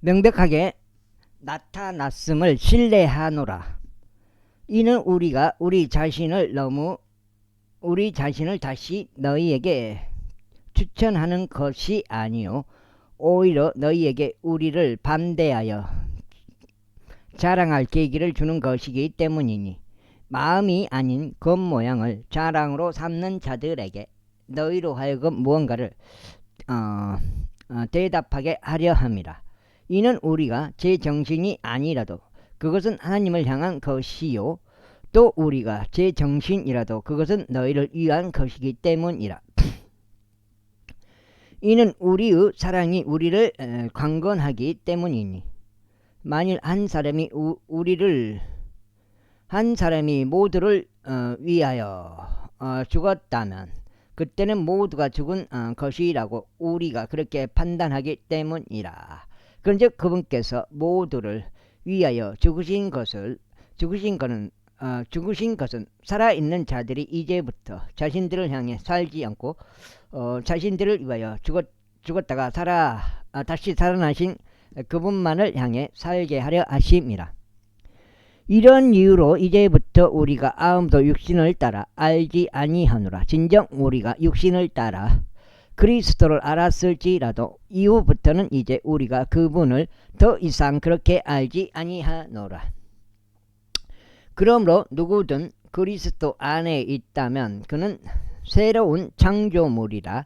명백하게 나타났음을 신뢰하노라. 이는 우리가 우리 자신을 다시 너희에게 추천하는 것이 아니요 오히려 너희에게 우리를 반대하여 자랑할 계기를 주는 것이기 때문이니, 마음이 아닌 겉모양을 자랑으로 삼는 자들에게 너희로 하여금 무언가를 대답하게 하려 함이라. 이는 우리가 제 정신이 아니라도 그것은 하나님을 향한 것이요 또 우리가 제 정신이라도 그것은 너희를 위한 것이기 때문이라. 이는 우리의 사랑이 우리를 강건하기 때문이니, 만일 한 사람이 모두를 위하여 죽었다면 그때는 모두가 죽은 것이라고 우리가 그렇게 판단하기 때문이라. 그런즉 그분께서 모두를 위하여 죽으신 것은 살아있는 자들이 이제부터 자신들을 향해 살지 않고 자신들을 위하여 죽었다가 다시 살아나신 그분만을 향해 살게 하려 하심이라. 이런 이유로 이제부터 우리가 아무도 육신을 따라 알지 아니하노라. 진정 우리가 육신을 따라 그리스도를 알았을지라도 이후부터는 이제 우리가 그분을 더 이상 그렇게 알지 아니하노라. 그러므로 누구든 그리스도 안에 있다면 그는 새로운 창조물이라.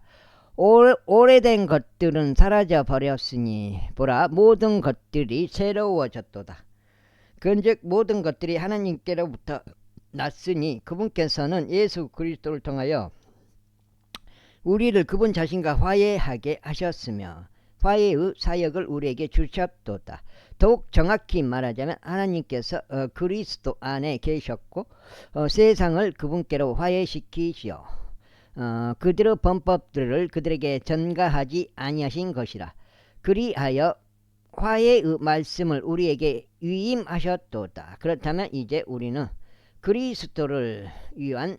오래된 것들은 사라져 버렸으니 보라, 모든 것들이 새로워졌도다. 그런즉 모든 것들이 하나님께로부터 났으니 그분께서는 예수 그리스도를 통하여 우리를 그분 자신과 화해하게 하셨으며 화해의 사역을 우리에게 주셨도다. 더욱 정확히 말하자면 하나님께서 그리스도 안에 계셨고 세상을 그분께로 화해시키시어 그들의 범법들을 그들에게 전가하지 아니하신 것이라. 그리하여 화해의 말씀을 우리에게 위임하셨도다. 그렇다면 이제 우리는 그리스도를 위한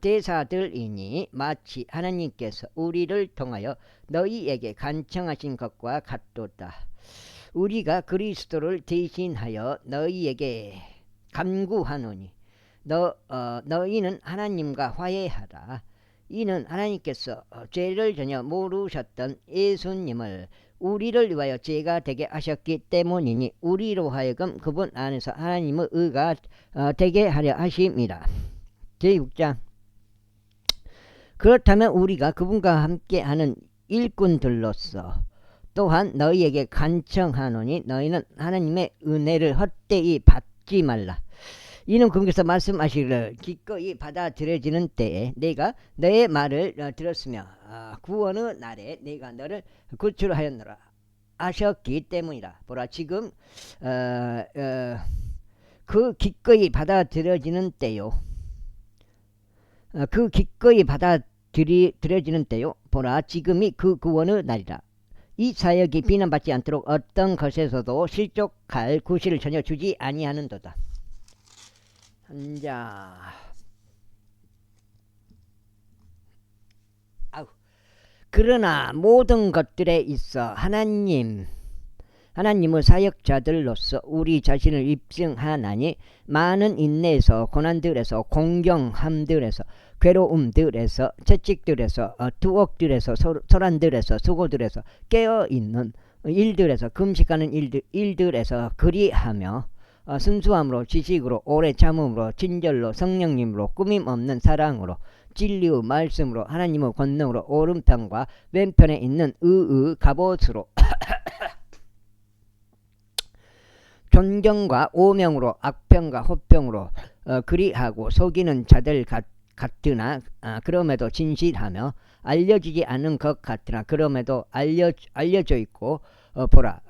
대사들이니 마치 하나님께서 우리를 통하여 너희에게 간청하신 것과 같도다. 우리가 그리스도를 대신하여 너희에게 간구하노니 너희는 하나님과 화해하라. 이는 하나님께서 죄를 전혀 모르셨던 예수님을 우리를 위하여 죄가 되게 하셨기 때문이니 우리로 하여금 그분 안에서 하나님의 의가 되게 하려 하심이라. 제6장. 그렇다면 우리가 그분과 함께하는 일꾼들로서 또한 너희에게 간청하노니 너희는 하나님의 은혜를 헛되이 받지 말라. 이는 그분께서 말씀하시기를 기꺼이 받아들여지는 때에 내가 너의 말을 들었으며 구원의 날에 내가 너를 구출하였노라 하셨기 때문이라. 보라, 지금 그 기꺼이 받아들여지는 때요. 그 기꺼이 받아들여지는 때요. 보라, 지금이 그 구원의 날이라. 이 사역이 비난받지 않도록 어떤 것에서도 실족할 구실을 전혀 주지 아니하는도다. 그러나 모든 것들에 있어 하나님의 사역자들로서 우리 자신을 입증하나니 많은 인내에서 고난들에서 공경함들에서 괴로움들에서 채찍들에서 투옥들에서 소란들에서 수고들에서 깨어있는 일들에서 금식하는 일들에서 그리하며 순수함으로 지식으로 오래 참음으로 친절로 성령님으로 꾸밈없는 사랑으로 진리의 말씀으로 하나님의 권능으로 오른편과 왼편에 있는 의의 갑옷으로 존경과 오명으로 악평과 호평으로 그리하고 속이는 자들 같으나 그럼에도 진실하며 알려지지 않은 것 같으나 그럼에도 알려져 있고 보라,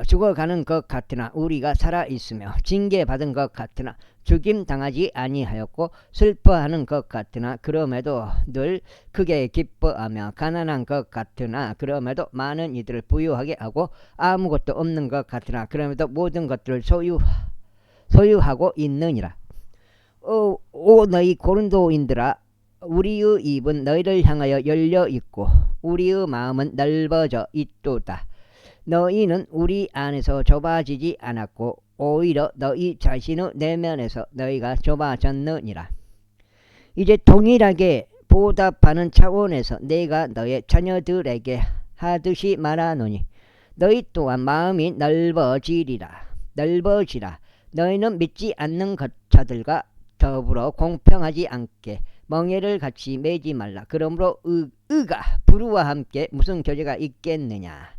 죽어가는 것 같으나 우리가 살아있으며 징계받은 것 같으나 죽임당하지 아니하였고 슬퍼하는 것 같으나 그럼에도 늘 크게 기뻐하며 가난한 것 같으나 그럼에도 많은 이들을 부유하게 하고 아무것도 없는 것 같으나 그럼에도 모든 것들을 소유하고 있느니라. 오 너희 고린도인들아, 우리의 입은 너희를 향하여 열려 있고 우리의 마음은 넓어져 있도다. 너희는 우리 안에서 좁아지지 않았고 오히려 너희 자신의 내면에서 너희가 좁아졌느니라. 이제 동일하게 보답하는 차원에서 내가 너의 자녀들에게 하듯이 말하노니 너희 또한 마음이 넓어지라. 너희는 믿지 않는 자들과 더불어 공평하지 않게 멍에를 같이 매지 말라. 그러므로 의가 불의와 함께 무슨 교제가 있겠느냐.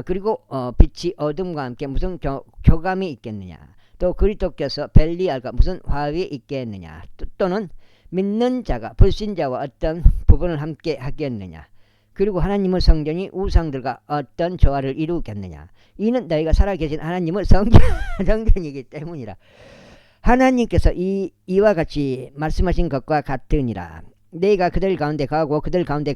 그리고 빛이 어둠과 함께 무슨 교감이 있겠느냐. 또 그리스도께서 벨리알과 무슨 화합이 있겠느냐. 또는 믿는 자가 불신자와 어떤 부분을 함께 하겠느냐. 그리고 하나님의 성전이 우상들과 어떤 조화를 이루겠느냐. 이는 너희가 살아계신 하나님의 성전이기 때문이라. 하나님께서 이와 같이 말씀하신 것과 같으니라. 내가 그들 가운데 가고 그들 가운데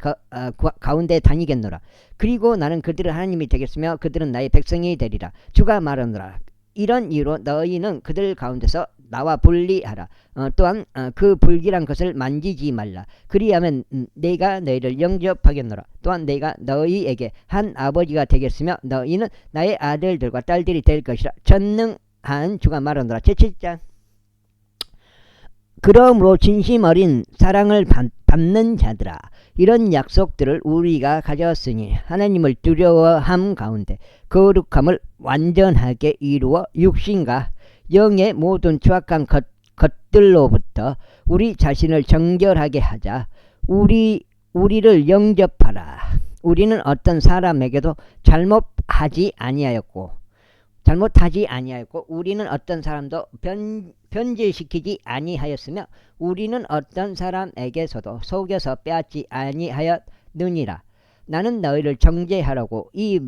가운데 다니겠노라. 그리고 나는 그들은 하나님이 되겠으며 그들은 나의 백성이 되리라. 주가 말하노라. 이런 이유로 너희는 그들 가운데서 나와 분리하라. 또한 그 불길한 것을 만지지 말라. 그리하면 내가 너희를 영접하겠노라. 또한 내가 너희에게 한 아버지가 되겠으며 너희는 나의 아들들과 딸들이 될 것이라. 전능한 주가 말하노라. 제7장. 그러므로 진심 어린 사랑을 받는 자들아, 이런 약속들을 우리가 가졌으니 하나님을 두려워함 가운데 거룩함을 완전하게 이루어 육신과 영의 모든 추악한 것들로부터 우리 자신을 정결하게 하자. 우리를 영접하라. 우리는 어떤 사람에게도 잘못하지 아니하였고 우리는 어떤 사람도 변질시키지 아니하였으며 우리는 어떤 사람에게서도 속여서 빼앗지 아니하였느니라. 나는 너희를 정죄하라고 이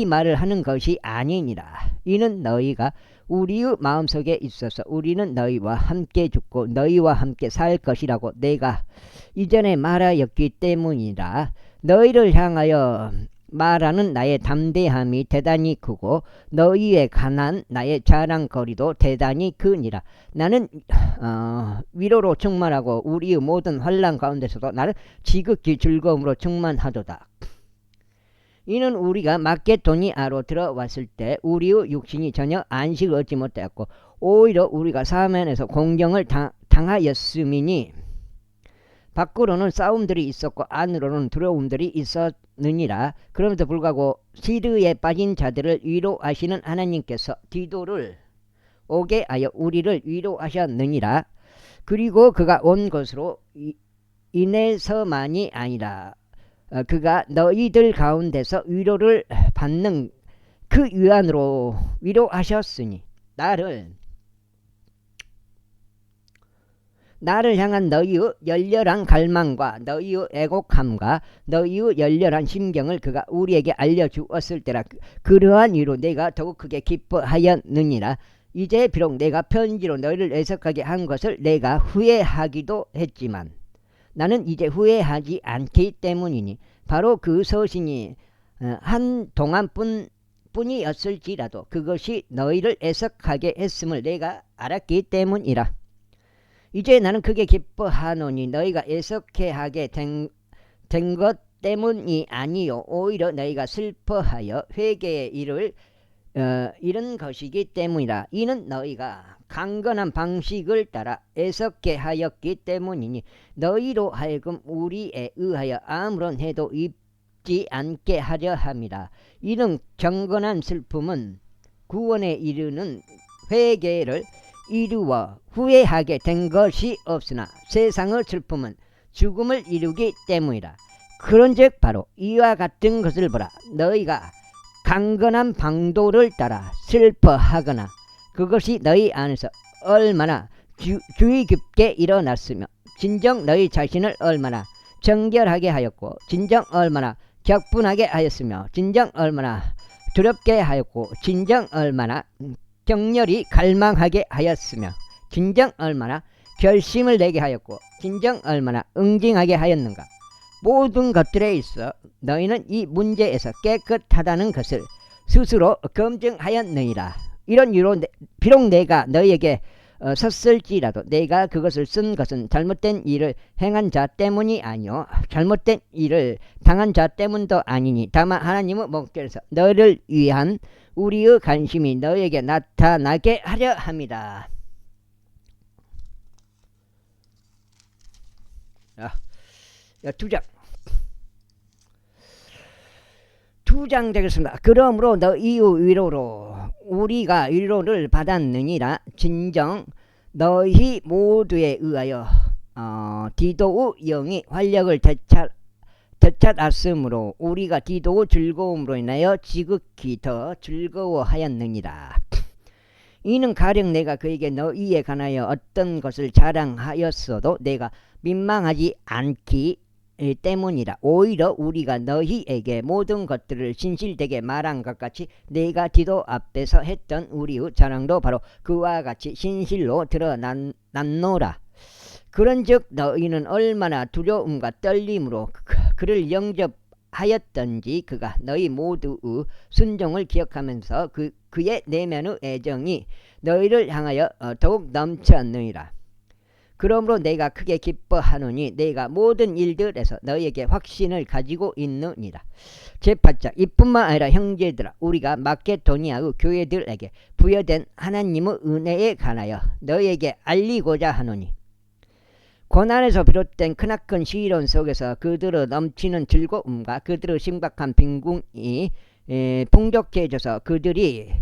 말을 하는 것이 아니니라. 이는 너희가 우리의 마음속에 있어서 우리는 너희와 함께 죽고 너희와 함께 살 것이라고 내가 이전에 말하였기 때문이라. 너희를 향하여 말하는 나의 담대함이 대단히 크고 너희에 관한 나의 자랑거리도 대단히 크니라. 나는 위로로 충만하고 우리의 모든 환난 가운데서도 나는 지극히 즐거움으로 충만하도다. 이는 우리가 마게도니아로 들어왔을 때 우리의 육신이 전혀 안식을 얻지 못하였고 오히려 우리가 사면에서 공경을 당하였음이니 밖으로는 싸움들이 있었고 안으로는 두려움들이 있었느니라. 그럼에도 불구하고 시드에 빠진 자들을 위로하시는 하나님께서 디도를 오게 하여 우리를 위로하셨느니라. 그리고 그가 온 것으로 인해서만이 아니라 그가 너희들 가운데서 위로를 받는 그 위안으로 위로하셨으니 나를 향한 너희의 열렬한 갈망과 너희의 애곡함과 너희의 열렬한 심경을 그가 우리에게 알려주었을 때라. 그러한 이유로 내가 더욱 크게 기뻐하였느니라. 이제 비록 내가 편지로 너희를 애석하게 한 것을 내가 후회하기도 했지만 나는 이제 후회하지 않기 때문이니 바로 그 서신이 한동안 뿐이었을지라도 그것이 너희를 애석하게 했음을 내가 알았기 때문이라. 이제 나는 크게 기뻐하노니 너희가 애석해하게 된 것 때문이 아니요 오히려 너희가 슬퍼하여 회개의 일을 이런 것이기 때문이라. 이는 너희가 강건한 방식을 따라 애석해하였기 때문이니 너희로 하여금 우리에 의하여 아무런 해도 입지 않게 하려 함이라. 이는 경건한 슬픔은 구원에 이르는 회개를 이루어 후회하게 된 것이 없으나 세상의 슬픔은 죽음을 이루기 때문이라. 그런즉 바로 이와 같은 것을 보라. 너희가 강건한 방도를 따라 슬퍼하거나 그것이 너희 안에서 얼마나 주의 깊게 일어났으며 진정 너희 자신을 얼마나 정결하게 하였고 진정 얼마나 격분하게 하였으며 진정 얼마나 두렵게 하였고 진정 얼마나 격렬히 갈망하게 하였으며 진정 얼마나 결심을 내게 하였고 진정 얼마나 응징하게 하였는가. 모든 것들에 있어 너희는 이 문제에서 깨끗하다는 것을 스스로 검증하였느니라. 이런 이유로 비록 내가 너희에게 섰을지라도 내가 그것을 쓴 것은 잘못된 일을 행한 자 때문이 아니요 잘못된 일을 당한 자 때문도 아니니 다만 하나님의 목전에서 너를 위한 우리의 관심이 너에게 나타나게 하려 함이다. 두 장 되겠습니다. 그러므로 너희 위로로 우리가 위로를 받았느니라. 진정 너희 모두에 의하여 디도의 영이 활력을 되찾았으므로 우리가 디도의 즐거움으로 인하여 지극히 더 즐거워하였느니라. 이는 가령 내가 그에게 너희에 관하여 어떤 것을 자랑하였어도 내가 민망하지 않기 때문이라. 오히려 우리가 너희에게 모든 것들을 진실되게 말한 것 같이 내가 디도 앞에서 했던 우리의 자랑도 바로 그와 같이 진실로 드러났노라. 그런즉 너희는 얼마나 두려움과 떨림으로 그를 영접하였던지 그가 너희 모두의 순종을 기억하면서 그의 내면의 애정이 너희를 향하여 더욱 넘쳤느니라. 그러므로 내가 크게 기뻐하노니 내가 모든 일들에서 너희에게 확신을 가지고 있느니라. 제8장 이뿐만 아니라 형제들아 우리가 마케도니아의 교회들에게 부여된 하나님의 은혜에 관하여 너희에게 알리고자 하노니 고난에서 비롯된 크나큰 시련 속에서 그들의 넘치는 즐거움과 그들의 심각한 빈궁이 풍족해져서 그들이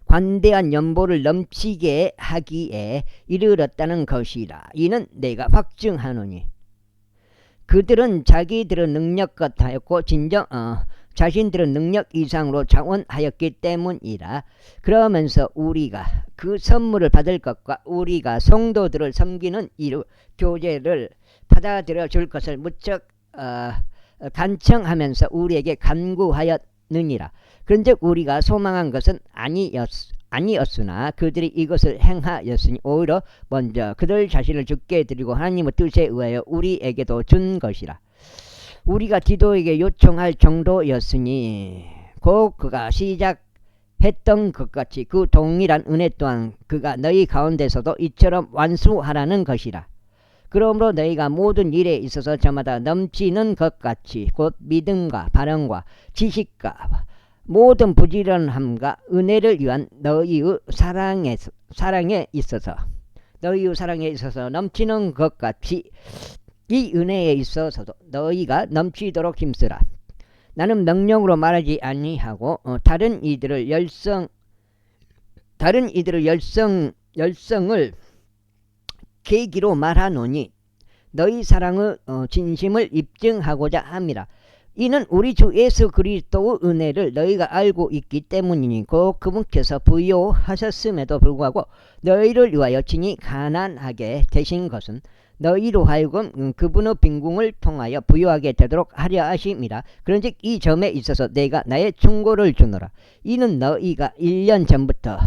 관대한 연보를 넘치게 하기에 이르렀다는 것이라. 이는 내가 확증하노니 그들은 자기들의 능력 같하였고 진정 자신들의 능력 이상으로 자원하였기 때문이라. 그러면서 우리가 그 선물을 받을 것과 우리가 성도들을 섬기는 이루 교제를 받아들여 줄 것을 무척 간청하면서 우리에게 간구하였느니라. 그런즉 우리가 소망한 것은 아니었으나 그들이 이것을 행하였으니 오히려 먼저 그들 자신을 죽게 드리고 하나님의 뜻에 의하여 우리에게도 준 것이라. 우리가 디도에게 요청할 정도였으니 곧 그가 시작했던 것 같이 그 동일한 은혜 또한 그가 너희 가운데서도 이처럼 완수하라는 것이라. 그러므로 너희가 모든 일에 있어서 저마다 넘치는 것 같이 곧 믿음과 바람과 지식과 모든 부지런함과 은혜를 위한 너희의 사랑에 있어서 넘치는 것 같이 이 은혜에 있어서도 너희가 넘치도록 힘쓰라. 나는 명령으로 말하지 아니하고 다른 이들의 열성을 계기로 말하노니 너희 사랑의 진심을 입증하고자 함이라. 이는 우리 주 예수 그리스도의 은혜를 너희가 알고 있기 때문이니 곧 그분께서 부요하셨음에도 불구하고 너희를 위하여 친히 가난하게 되신 것은 너희로 하여금 그분의 빈궁을 통하여 부요하게 되도록 하려 하심이라. 그런즉 이 점에 있어서 내가 나의 충고를 주노라. 이는 너희가 1년 전부터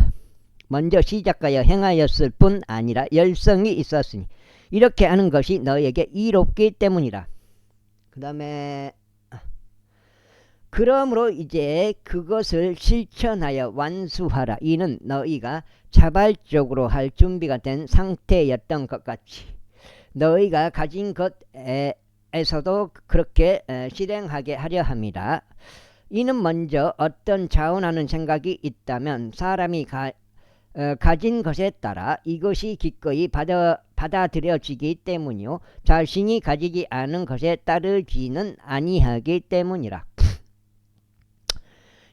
먼저 시작하여 행하였을 뿐 아니라 열성이 있었으니 이렇게 하는 것이 너희에게 이롭기 때문이라. 그 다음에 그러므로 이제 그것을 실천하여 완수하라. 이는 너희가 자발적으로 할 준비가 된 상태였던 것 같이 너희가 가진 것에서도 그렇게 실행하게 하려 함이라. 이는 먼저 어떤 자원하는 생각이 있다면 사람이 가진 것에 따라 이것이 기꺼이 받아들여지기 때문이요 자신이 가지지 않은 것에 따르지는 아니하기 때문이라.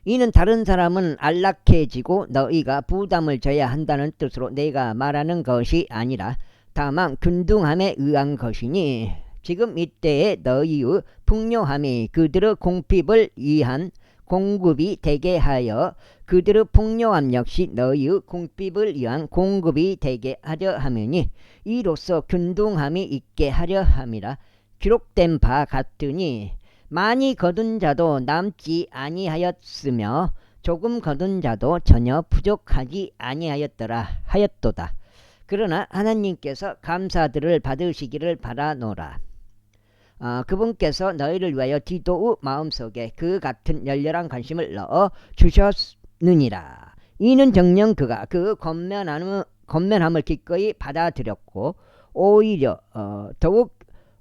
이는 다른 사람은 안락해지고 너희가 부담을 져야 한다는 뜻으로 내가 말하는 것이 아니라 다만 균등함에 의한 것이니 지금 이때에 너희의 풍요함이 그들의 공핍을 위한 공급이 되게 하여 그들의 풍요함 역시 너희의 공핍을 위한 공급이 되게 하려 하매니 이로써 균등함이 있게 하려 함이라. 기록된 바 같으니 많이 거둔 자도 남지 아니하였으며 조금 거둔 자도 전혀 부족하지 아니하였도다. 그러나 하나님께서 감사들을 받으시기를 바라노라. 그분께서 너희를 위하여 디도의 마음속에 그 같은 열렬한 관심을 넣어 주셨느니라. 이는 정녕 그가 그 권면함을 기꺼이 받아들였고 오히려 더욱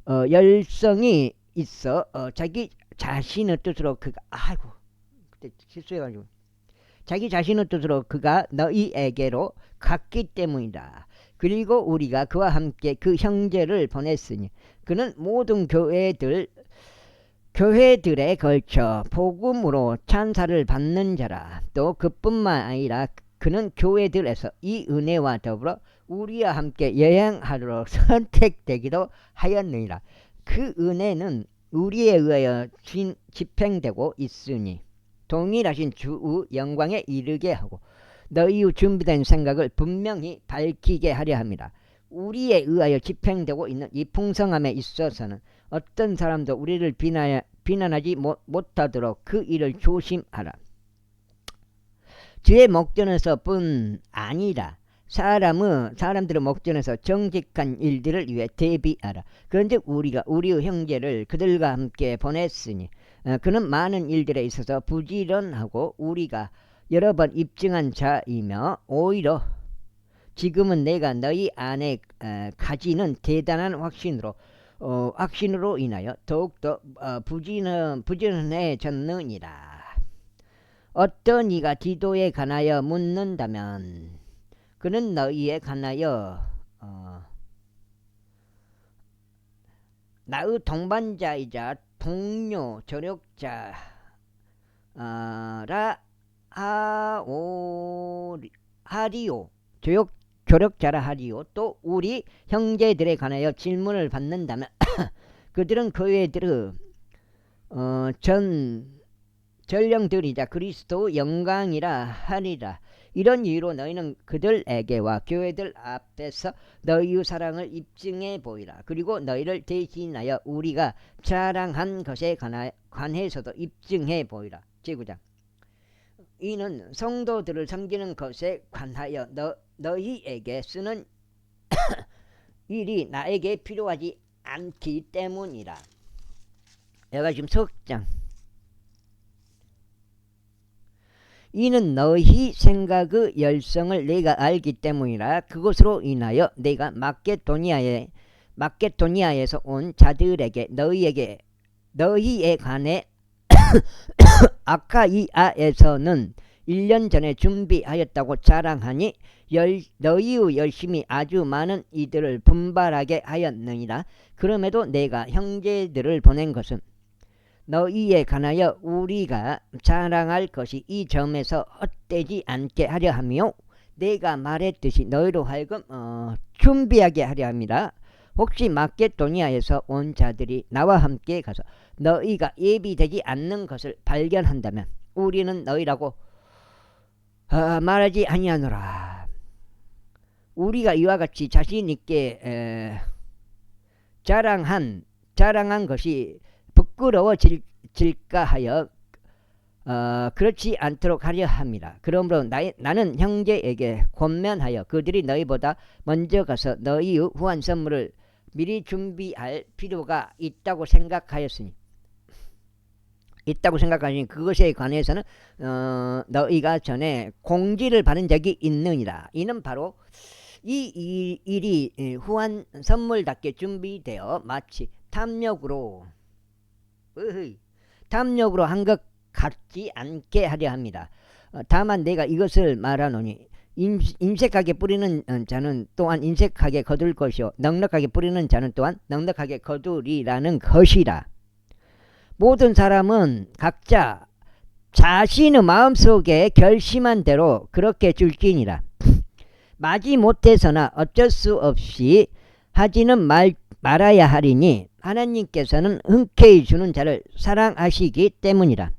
열성이 있어 자기 자신의 뜻으로 그가 아이고 그때 실수해가지고 자기 자신의 뜻으로 그가 너희에게로 갔기 때문이다. 그리고 우리가 그와 함께 그 형제를 보냈으니 그는 모든 교회들에 걸쳐 복음으로 찬사를 받는 자라. 또 그뿐만 아니라 그는 교회들에서 이 은혜와 더불어 우리와 함께 여행하도록 선택되기도 하였느니라. 그 은혜는 우리에 의하여 집행되고 있으니 동일하신 주의 영광에 이르게 하고 너희의 준비된 생각을 분명히 밝히게 하려 합니다. 우리에 의하여 집행되고 있는 이 풍성함에 있어서는 어떤 사람도 우리를 비난하지 못하도록 그 일을 조심하라. 주의 목전에서뿐 아니라 사람들의 목전에서 정직한 일들을 위해 대비하라. 그런즉 우리가 우리의 형제를 그들과 함께 보냈으니 그는 많은 일들에 있어서 부지런하고 우리가 여러 번 입증한 자이며 오히려 지금은 내가 너희 안에 가지는 대단한 확신으로 인하여 더욱더 부지런해졌느니라. 어떤 이가 디도에 관하여 묻는다면 그는 너희에 관하여 나의 동반자이자 동료 조력자라 하리오. 조력자라 하리오. 또 우리 형제들에 관하여 질문을 받는다면 그들은 교회들의 전령들이자 그리스도 영광이라 하리라. 이런 이유로 너희는 그들에게와 교회들 앞에서 너희의 사랑을 입증해 보이라. 그리고 너희를 대신하여 우리가 자랑한 것에 관해서도 입증해 보이라. 제9장. 이는 성도들을 섬기는 것에 관하여 너희에게 쓰는 일이 나에게 필요하지 않기 때문이라. 여기가 지금 석장. 이는 너희 생각의 열성을 내가 알기 때문이라. 그것으로 인하여 내가 마게도니아에서 온 자들에게 너희에 관해 아카이아에서는 1년 전에 준비하였다고 자랑하니 너희의 열심이 아주 많은 이들을 분발하게 하였느니라. 그럼에도 내가 형제들을 보낸 것은 너희에 관하여 우리가 자랑할 것이 이 점에서 헛되지 않게 하려 하며 내가 말했듯이 너희로 하여금 준비하게 하려 합니다. 혹시 마게도니아에서 온 자들이 나와 함께 가서 너희가 예비되지 않는 것을 발견한다면 우리는 너희라고 말하지 아니하노라. 우리가 이와 같이 자신 있게 자랑한 것이 부끄러워질까 하여 그렇지 않도록 하려 합니다. 그러므로 나는 형제에게 권면하여 그들이 너희보다 먼저 가서 너희의 후한 선물을 미리 준비할 필요가 있다고 생각하니 그것에 관해서는 너희가 전에 공지를 받은 적이 있느니라. 이는 바로 이 일이 후한 선물답게 준비되어 마치 탐욕으로 한 것 같지 않게 하려 합니다. 다만 내가 이것을 말하노니 인색하게 뿌리는 자는 또한 인색하게 거둘 것이요 넉넉하게 뿌리는 자는 또한 넉넉하게 거두리라는 것이라. 모든 사람은 각자 자신의 마음속에 결심한 대로 그렇게 줄지니라. 마지 못해서나 어쩔 수 없이 하지는 말아야 하리니 하나님께서는 흔쾌히 주는 자를 사랑하시기 때문이라.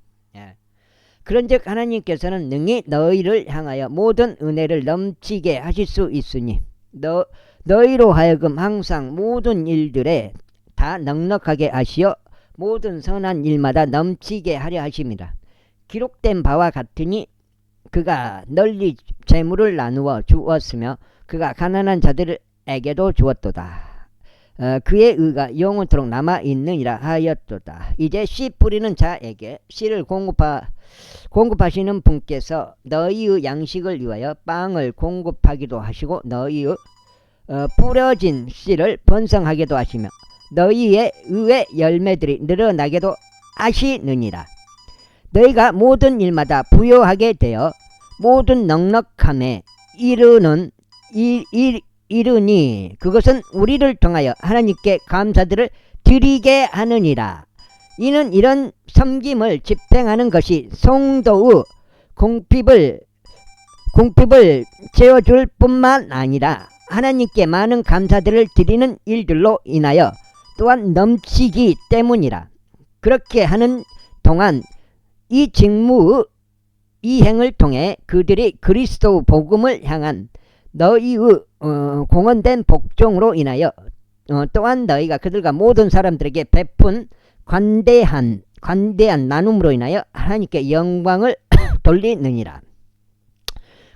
그런즉 하나님께서는 능히 너희를 향하여 모든 은혜를 넘치게 하실 수 있으니 너희로 하여금 항상 모든 일들에 다 넉넉하게 하시어 모든 선한 일마다 넘치게 하려 하십니다. 기록된 바와 같으니 그가 널리 재물을 나누어 주었으며 그가 가난한 자들에게도 주었도다. 그의 의가 영원토록 남아있느니라 하였도다. 이제 씨 뿌리는 자에게 씨를 공급하시는 분께서 너희의 양식을 위하여 빵을 공급하기도 하시고 너희의 뿌려진 씨를 번성하기도 하시며 너희의 의의 열매들이 늘어나게도 하시느니라. 너희가 모든 일마다 부요하게 되어 모든 넉넉함에 이르니 그것은 우리를 통하여 하나님께 감사들을 드리게 하느니라. 이는 이런 섬김을 집행하는 것이 성도의 공핍을 채워줄 뿐만 아니라 하나님께 많은 감사들을 드리는 일들로 인하여 또한 넘치기 때문이라. 그렇게 하는 동안 이 직무의 이행을 통해 그들이 그리스도 복음을 향한 너희의 공헌된 복종으로 인하여 또한 너희가 그들과 모든 사람들에게 베푼 관대한 나눔으로 인하여 하나님께 영광을 돌리느니라.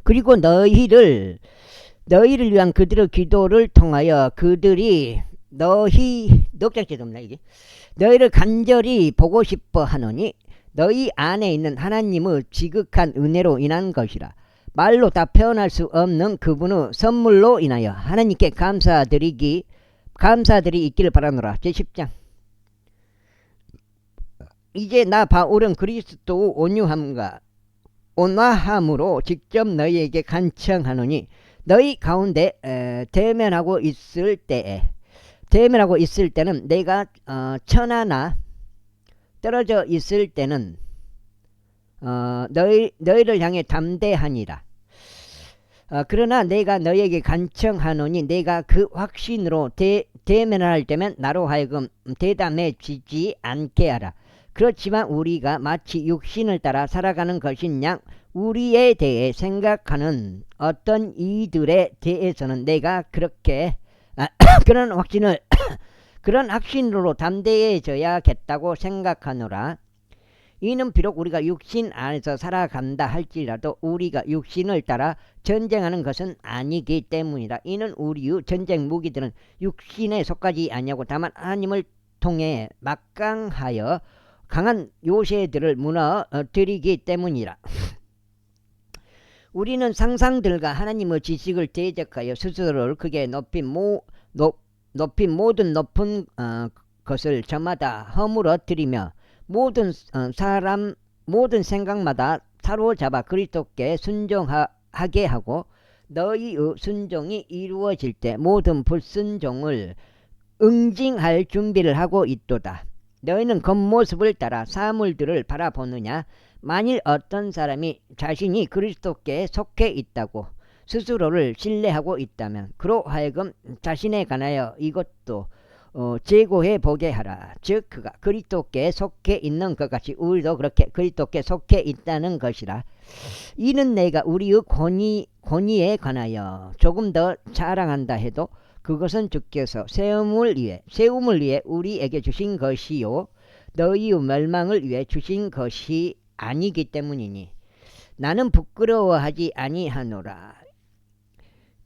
그리고 너희를 위한 그들의 기도를 통하여 그들이 너희를 간절히 보고 싶어 하노니 너희 안에 있는 하나님의 지극한 은혜로 인한 것이라. 말로 다 표현할 수 없는 그분의 선물로 인하여 하나님께 감사들이 있기를 바라노라. 제10장. 이제 나 바울은 그리스도의 온화함으로 직접 너희에게 간청하노니 너희 가운데 대면하고 있을 때는 내가 천하나 떨어져 있을 때는 너희를 향해 담대하니라. 그러나 내가 너희에게 간청하노니 내가 그 확신으로 대면할 때면 나로 하여금 대담해지지 않게 하라. 그렇지만 우리가 마치 육신을 따라 살아가는 것인 양 우리에 대해 생각하는 어떤 이들에 대해서는 내가 그렇게 그런 확신으로 담대해져야겠다고 생각하노라. 이는 비록 우리가 육신 안에서 살아간다 할지라도 우리가 육신을 따라 전쟁하는 것은 아니기 때문이라. 이는 우리의 전쟁 무기들은 육신에 속하지 아니하고 다만 하나님을 통해 막강하여 강한 요새들을 무너뜨리기 때문이라. 우리는 상상들과 하나님의 지식을 대적하여 스스로를 크게 높인 모든 높은 것을 저마다 허물어뜨리며 모든 생각마다 사로잡아 그리스도께 순종하게 하고 너희의 순종이 이루어질 때 모든 불순종을 응징할 준비를 하고 있도다. 너희는 겉모습을 따라 사물들을 바라보느냐? 만일 어떤 사람이 자신이 그리스도께 속해 있다고 스스로를 신뢰하고 있다면 그로 하여금 자신에 관하여 이것도 제고해 보게 하라. 즉 그가 그리스도께 속해 있는 것 같이 우리도 그렇게 그리스도께 속해 있다는 것이라. 이는 내가 우리의 권위에 관하여 조금 더 자랑한다 해도 그것은 주께서 세움을 위해 우리에게 주신 것이요 너희의 멸망을 위해 주신 것이 아니기 때문이니 나는 부끄러워하지 아니하노라.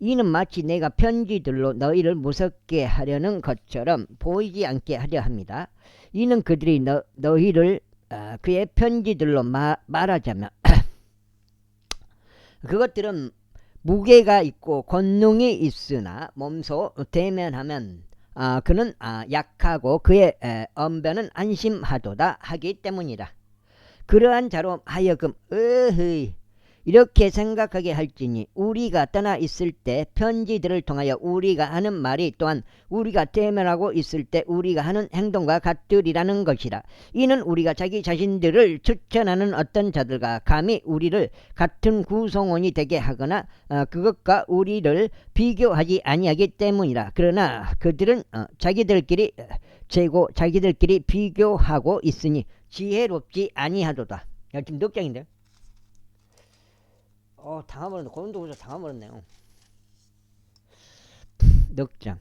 이는 마치 내가 편지들로 너희를 무섭게 하려는 것처럼 보이지 않게 하려 합니다. 이는 그들이 너희를 그의 편지들로 말하자면 그것들은 무게가 있고 권능이 있으나 몸소 대면하면 그는 약하고 그의 언변은 안심하도다 하기 때문이라. 그러한 자로 하여금 이렇게 생각하게 할지니 우리가 떠나 있을 때 편지들을 통하여 우리가 하는 말이 또한 우리가 대면하고 있을 때 우리가 하는 행동과 같으리라는 것이라. 이는 우리가 자기 자신들을 추천하는 어떤 자들과 감히 우리를 같은 구성원이 되게 하거나 그것과 우리를 비교하지 아니하기 때문이라. 그러나 그들은 자기들끼리 비교하고 있으니 지혜롭지 아니하도다. 지금 몇 장인데? 당해버렸네. 고린도후서 당해버렸네요. 넉장.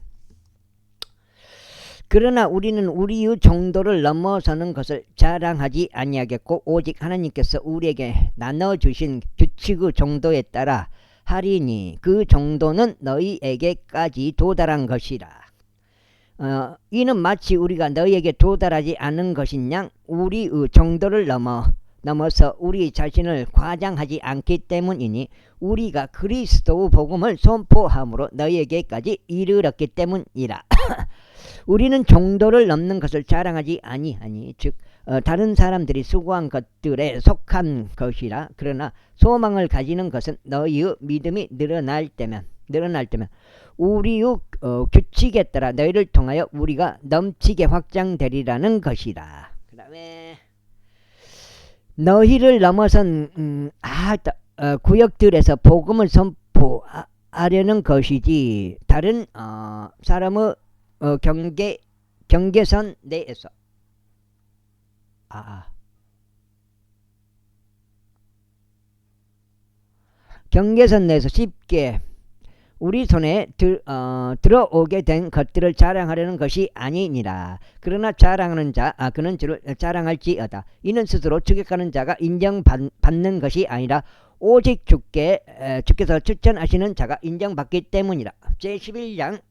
그러나 우리는 우리의 정도를 넘어서는 것을 자랑하지 아니하겠고 오직 하나님께서 우리에게 나눠주신 규칙의 정도에 따라 하리니 그 정도는 너희에게까지 도달한 것이라. 이는 마치 우리가 너희에게 도달하지 않은 것인양 우리의 정도를 넘어서 우리 자신을 과장하지 않기 때문이니 우리가 그리스도의 복음을 선포함으로 너희에게까지 이르렀기 때문이라. 우리는 정도를 넘는 것을 자랑하지 아니하니 즉 다른 사람들이 수고한 것들에 속한 것이라. 그러나 소망을 가지는 것은 너희의 믿음이 늘어날 때면 우리의 규칙에 따라 너희를 통하여 우리가 넘치게 확장되리라는 것이라. 그 다음에 너희를 넘어선 구역들에서 복음을 선포하려는 것이지 다른 사람의 경계선 내에서 경계선 내에서 쉽게 우리 손에 들어오게 된 것들을 자랑하려는 것이 아니니라. 그러나 자랑하는 자 그는 주를 자랑할지어다. 이는 스스로 추격하는 자가 인정받는 것이 아니라 오직 주께서 추천하시는 자가 인정받기 때문이라. 제11장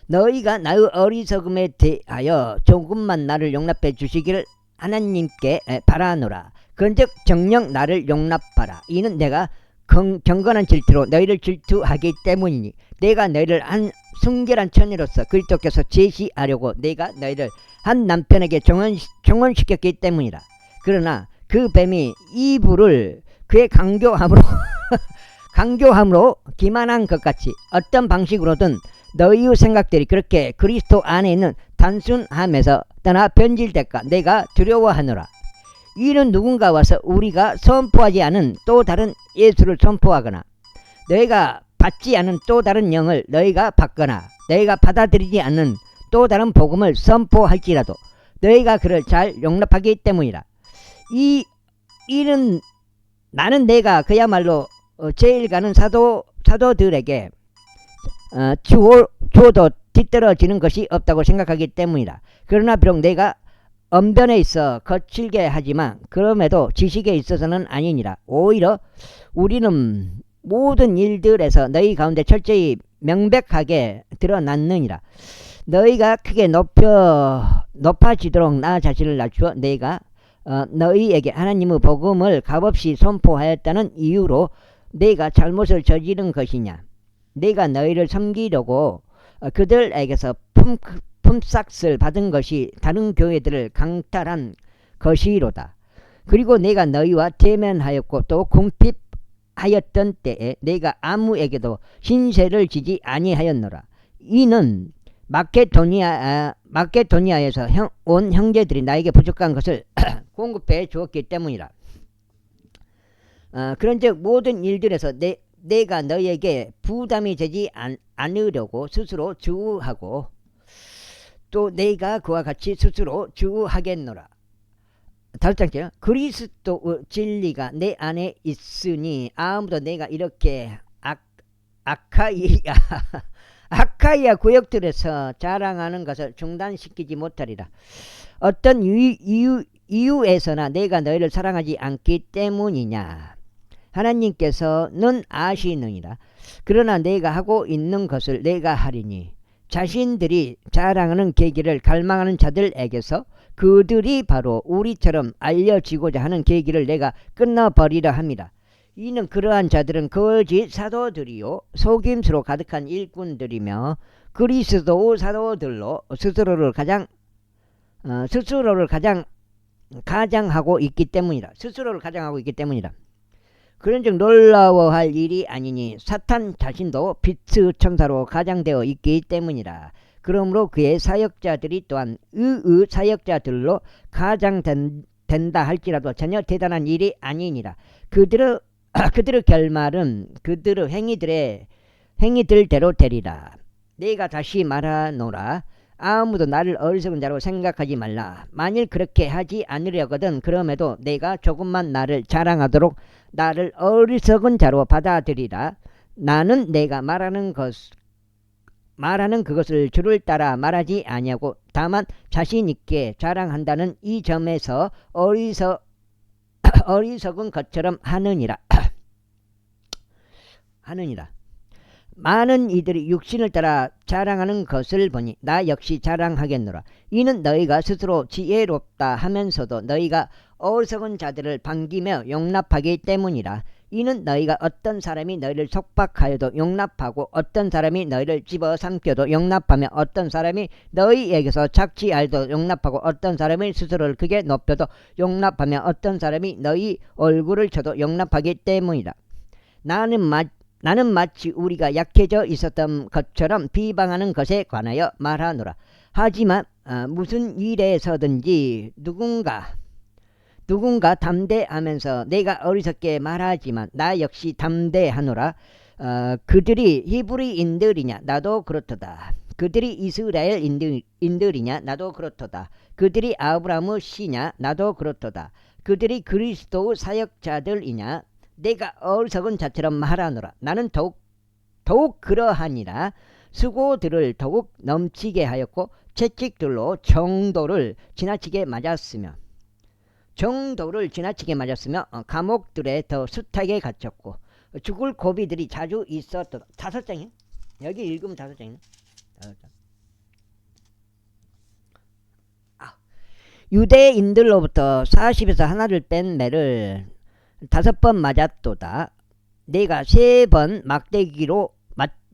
너희가 나의 어리석음에 대하여 조금만 나를 용납해 주시기를 하나님께 바라노라. 그런즉 정녕 나를 용납하라. 이는 내가 경건한 질투로 너희를 질투하기 때문이니 내가 너희를 한 순결한 처녀로서 그리스도께서 제시하려고 내가 너희를 한 남편에게 정혼시켰기 때문이라. 그러나 그 뱀이 이브를 그의 강교함으로 기만한 것 같이 어떤 방식으로든 너희의 생각들이 그렇게 그리스도 안에 있는 단순함에서 떠나 변질될까 내가 두려워하노라. 이는 누군가 와서 우리가 선포하지 않은 또 다른 예수를 선포하거나 너희가 받지 않은 또 다른 영을 너희가 받거나 너희가 받아들이지 않는 또 다른 복음을 선포할지라도 너희가 그를 잘 용납하기 때문이라. 이는 나는 내가 그야말로 제일 가는 사도들에게 주어도 뒤떨어지는 것이 없다고 생각하기 때문이다. 그러나 비록 내가 언변에 있어 거칠게 하지만 그럼에도 지식에 있어서는 아니니라. 오히려 우리는 모든 일들에서 너희 가운데 철저히 명백하게 드러났느니라. 너희가 크게 높아지도록 나 자신을 낮추어 내가 너희에게 하나님의 복음을 값없이 선포하였다는 이유로 내가 잘못을 저지른 것이냐. 내가 너희를 섬기려고 그들에게서 품삯을 받은 것이 다른 교회들을 강탈한 것이로다. 그리고 내가 너희와 대면하였고 또 궁핍하였던 때에 내가 아무에게도 신세를 지지 아니하였노라. 이는 마케도니아에서 온 형제들이 나에게 부족한 것을 공급해 주었기 때문이라. 그런즉 모든 일들에서 내가 너희에게 부담이 되지 않으려고 스스로 주의하고 또 내가 그와 같이 스스로 주의하겠노라. 다섯 장째, 그리스도의 진리가 내 안에 있으니 아무도 내가 이렇게 아카이아 구역들에서 자랑하는 것을 중단시키지 못하리라. 어떤 이유에서나 내가 너희를 사랑하지 않기 때문이냐. 하나님께서는 아시느니라. 그러나 내가 하고 있는 것을 내가 하리니 자신들이 자랑하는 계기를 갈망하는 자들에게서 그들이 바로 우리처럼 알려지고자 하는 계기를 내가 끊어버리려 합니다. 이는 그러한 자들은 거짓 사도들이요 속임수로 가득한 일꾼들이며 그리스도 사도들로 스스로를 가장하고 있기 때문이다. 그런즉 놀라워할 일이 아니니 사탄 자신도 빛의 천사로 가장되어 있기 때문이라. 그러므로 그의 사역자들이 또한 의의 사역자들로 가장된다 할지라도 전혀 대단한 일이 아니니라. 그들의 결말은 그들의 행위들대로 되리라. 내가 다시 말하노라. 아무도 나를 어리석은 자로 생각하지 말라. 만일 그렇게 하지 않으려거든 그럼에도 내가 조금만 나를 자랑하도록 나를 어리석은 자로 받아들이라. 나는 내가 말하는 그것을 주를 따라 말하지 아니하고 다만 자신 있게 자랑한다는 이 점에서 어리석은 것처럼 하느니라. 많은 이들이 육신을 따라 자랑하는 것을 보니 나 역시 자랑하겠노라. 이는 너희가 스스로 지혜롭다 하면서도 너희가 어리석은 자들을 반기며 용납하기 때문이라. 이는 너희가 어떤 사람이 너희를 속박하여도 용납하고 어떤 사람이 너희를 집어삼켜도 용납하며 어떤 사람이 너희에게서 착취하여도 용납하고 어떤 사람이 스스로를 크게 높여도 용납하며 어떤 사람이 너희 얼굴을 쳐도 용납하기 때문이라. 나는 마치 우리가 약해져 있었던 것처럼 비방하는 것에 관하여 말하노라. 하지만 무슨 일에서든지 누군가 담대하면서 내가 어리석게 말하지만 나 역시 담대하노라. 그들이 히브리인들이냐 나도 그렇도다. 그들이 이스라엘인들이냐 나도 그렇도다. 그들이 아브라함의 씨냐 나도 그렇도다. 그들이 그리스도 사역자들이냐 내가 어리석은 자처럼 말하노라. 나는 더욱 그러하니라. 수고들을 더욱 넘치게 하였고 채찍들로 정도를 지나치게 맞았으며 감옥들에 더 숱하게 갇혔고 죽을 고비들이 자주 있었다. 5장이야? 여기 읽으면 5장이네. 5장. 유대인들로부터 40에서 하나를 뺀 매를 5번 맞았도다. 내가 3번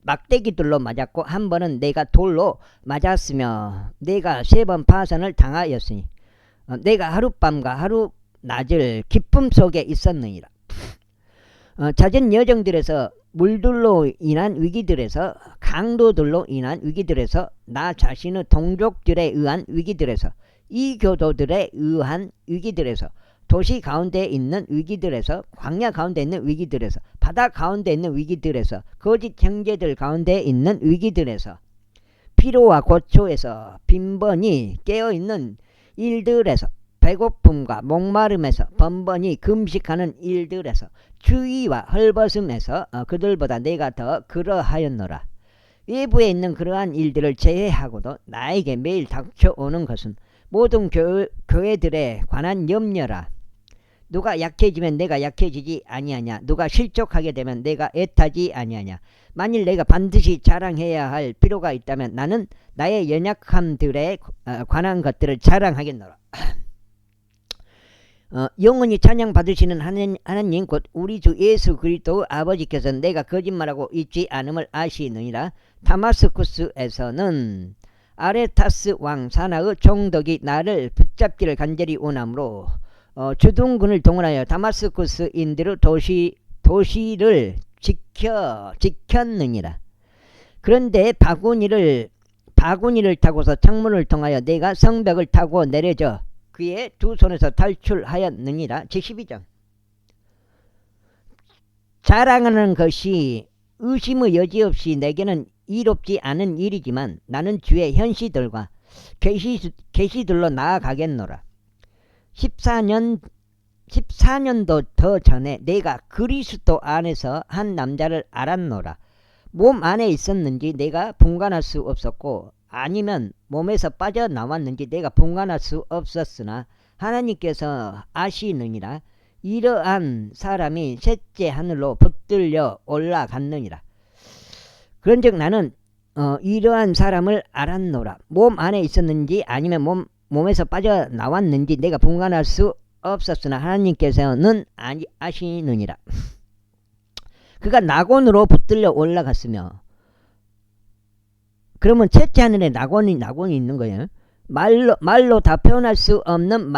막대기들로 맞았고 한 번은 내가 돌로 맞았으며 내가 3번 파선을 당하였으니 내가 하룻밤과 하룻낮을 기쁨 속에 있었느니라. 잦은 여정들에서 물들로 인한 위기들에서 강도들로 인한 위기들에서 나 자신의 동족들에 의한 위기들에서 이교도들에 의한 위기들에서 도시 가운데 있는 위기들에서 광야 가운데 있는 위기들에서 바다 가운데 있는 위기들에서 거짓 형제들 가운데 있는 위기들에서 피로와 고초에서 빈번히 깨어있는 일들에서 배고픔과 목마름에서 번번이 금식하는 일들에서 추위와 헐벗음에서 그들보다 내가 더 그러하였노라. 외부에 있는 그러한 일들을 제외하고도 나에게 매일 닥쳐오는 것은 모든 교회들에 관한 염려라. 누가 약해지면 내가 약해지지 아니하냐. 누가 실족하게 되면 내가 애타지 아니하냐. 만일 내가 반드시 자랑해야 할 필요가 있다면 나는 나의 연약함들에 관한 것들을 자랑하겠노라. 영원히 찬양 받으시는 하나님 곧 우리 주 예수 그리스도 아버지께서 내가 거짓말하고 있지 않음을 아시느니라. 다마스쿠스에서는 아레타스 왕 사나의 총독이 나를 붙잡기를 간절히 원하므로 주둔군을 동원하여 다마스쿠스인들의 도시를 지켰느니라. 그런데 바구니를 타고서 창문을 통하여 내가 성벽을 타고 내려져 그의 두 손에서 탈출하였느니라. 제12장. 자랑하는 것이 의심의 여지 없이 내게는 이롭지 않은 일이지만 나는 주의 현시들과 계시들로 나아가겠노라. 14년도 더 전에 내가 그리스도 안에서 한 남자를 알았노라. 몸 안에 있었는지 내가 분간할 수 없었고 아니면 몸에서 빠져나왔는지 내가 분간할 수 없었으나 하나님께서 아시느니라. 이러한 사람이 셋째 하늘로 붙들려 올라갔느니라. 그런즉 나는 이러한 사람을 알았노라. 몸 안에 있었는지 아니면 몸에서 빠져나왔는지 내가 분간할 수 없었으나 하나님께서는 아시느니라. 그가 낙원으로 붙들려 올라갔으며, 그러면 셋째 하늘에 낙원이 있는 거예요. 말로 다 표현할 수 없는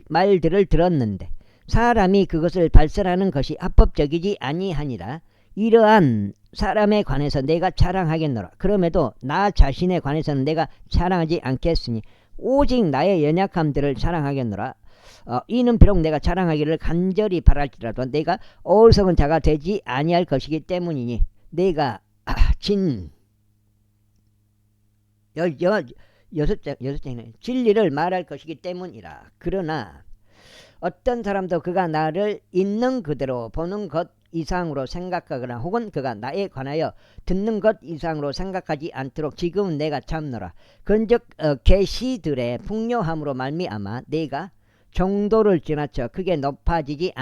말들을 들었는데 사람이 그것을 발설하는 것이 합법적이지 아니하니라. 이러한 사람에 관해서 내가 자랑하겠노라. 그럼에도 나 자신에 관해서는 내가 자랑하지 않겠으니 오직 나의 연약함들을 자랑하겠노라. 이는 비록 내가 자랑하기를 간절히 바랄지라도 내가 어리석은 자가 되지 아니할 것이기 때문이니 내가 여섯째는 진리를 말할 것이기 때문이라. 그러나 어떤 사람도 그가 나를 있는 그대로 보는 것 이상으로 생각하거나 혹은 그가 나에 관하여 듣는 것 이상으로 생각하지 않도록 지금은 내가 참노라. 그런즉 계시들의 풍요함으로 말미암아 내가 정도를 지나쳐 크게 높아지지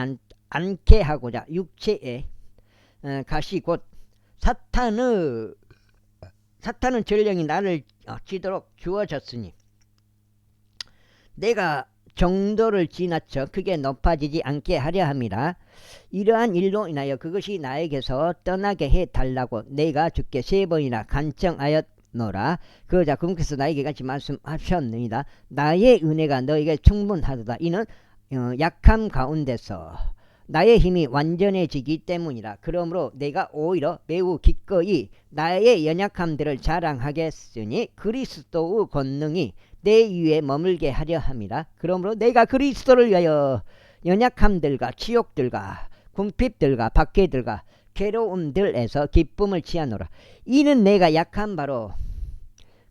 않게 하고자 육체의 가시 곧 사탄은 전령이 나를 치도록 주어졌으니 내가 정도를 지나쳐 크게 높아지지 않게 하려 함이라. 이러한 일로 인하여 그것이 나에게서 떠나게 해달라고 내가 주께 3번이나 간청하였노라. 그러자 그분께서 나에게 같이 말씀하셨느니라. 나의 은혜가 너에게 충분하도다. 이는 약함 가운데서 나의 힘이 완전해지기 때문이라. 그러므로 내가 오히려 매우 기꺼이 나의 연약함들을 자랑하겠으니 그리스도의 권능이 내 위에 머물게 하려 함이라. 그러므로 내가 그리스도를 위하여 연약함들과 치욕들과 궁핍들과 박해들과 괴로움들에서 기쁨을 취하노라. 이는 내가 약한 바로